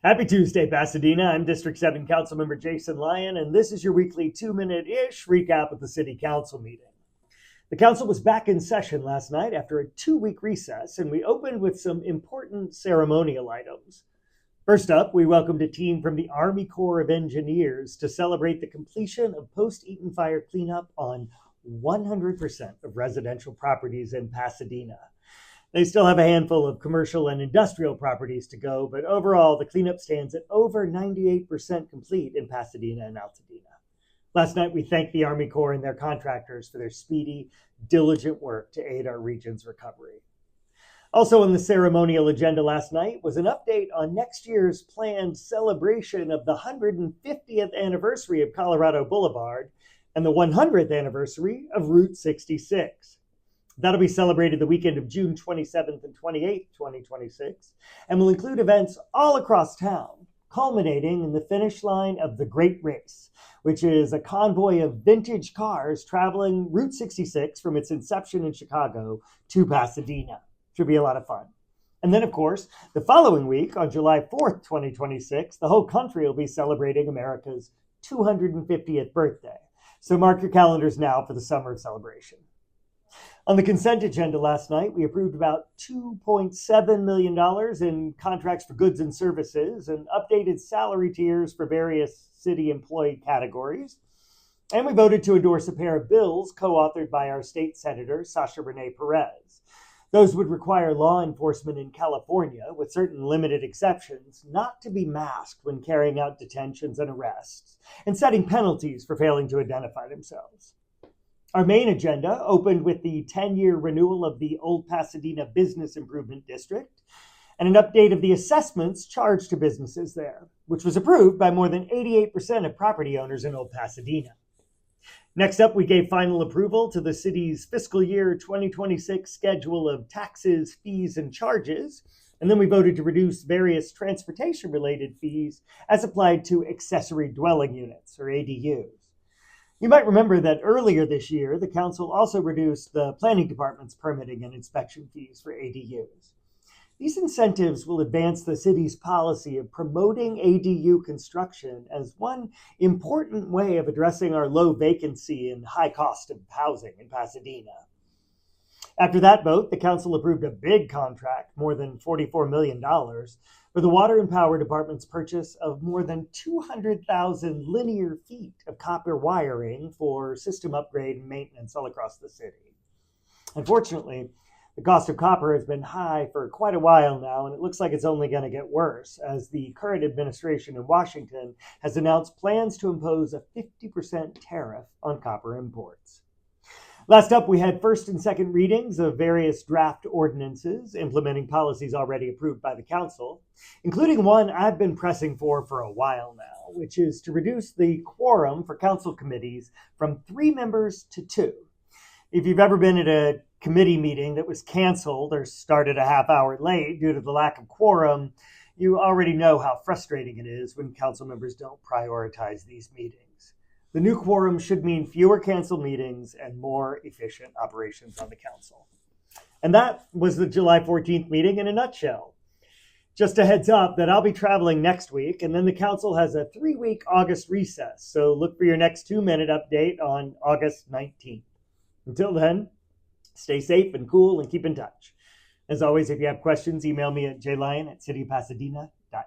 Happy Tuesday, Pasadena. I'm District 7 Councilmember Jason Lyon, and this is your weekly 2-minute-ish recap of the City Council meeting. The Council was back in session last night after a 2-week recess, and we opened with some important ceremonial items. First up, we welcomed a team from the Army Corps of Engineers to celebrate the completion of post-Eaton fire cleanup on 100% of residential properties in Pasadena. They still have a handful of commercial and industrial properties to go, but overall, the cleanup stands at over 98% complete in Pasadena and Altadena. Last night, we thanked the Army Corps and their contractors for their speedy, diligent work to aid our region's recovery. Also on the ceremonial agenda last night was an update on next year's planned celebration of the 150th anniversary of Colorado Boulevard and the 100th anniversary of Route 66. That'll be celebrated the weekend of June 27th and 28th, 2026, and will include events all across town, culminating in the finish line of the Great Race, which is a convoy of vintage cars traveling Route 66 from its inception in Chicago to Pasadena. Should be a lot of fun. And then, of course, the following week, on July 4th, 2026, the whole country will be celebrating America's 250th birthday. So mark your calendars now for the summer celebration. On the consent agenda last night, we approved about $2.7 million in contracts for goods and services and updated salary tiers for various city employee categories. And we voted to endorse a pair of bills co-authored by our state senator, Sasha Renee Perez. Those would require law enforcement in California, with certain limited exceptions, not to be masked when carrying out detentions and arrests, and setting penalties for failing to identify themselves. Our main agenda opened with the 10-year renewal of the Old Pasadena Business Improvement District and an update of the assessments charged to businesses there, which was approved by more than 88% of property owners in Old Pasadena. Next up, we gave final approval to the city's fiscal year 2026 schedule of taxes, fees, and charges, and then we voted to reduce various transportation-related fees as applied to accessory dwelling units, or ADUs. You might remember that earlier this year, the council also reduced the planning department's permitting and inspection fees for ADUs. These incentives will advance the city's policy of promoting ADU construction as one important way of addressing our low vacancy and high cost of housing in Pasadena. After that vote, the council approved a big contract, more than $44 million, for the Water and Power Department's purchase of more than 200,000 linear feet of copper wiring for system upgrade and maintenance all across the city. Unfortunately, the cost of copper has been high for quite a while now, and it looks like it's only going to get worse as the current administration in Washington has announced plans to impose a 50% tariff on copper imports. Last up, we had first and second readings of various draft ordinances implementing policies already approved by the council, including one I've been pressing for a while now, which is to reduce the quorum for council committees from 3 members to 2. If you've ever been at a committee meeting that was canceled or started a half hour late due to the lack of quorum, you already know how frustrating it is when council members don't prioritize these meetings. The new quorum should mean fewer canceled meetings and more efficient operations on the council. And that was the July 14th meeting in a nutshell. Just a heads up that I'll be traveling next week, and then the council has a 3-week August recess, so look for your next 2-minute update on August 19th. Until then, stay safe and cool and keep in touch. As always, if you have questions, email me at jlyon@citypasadena.us.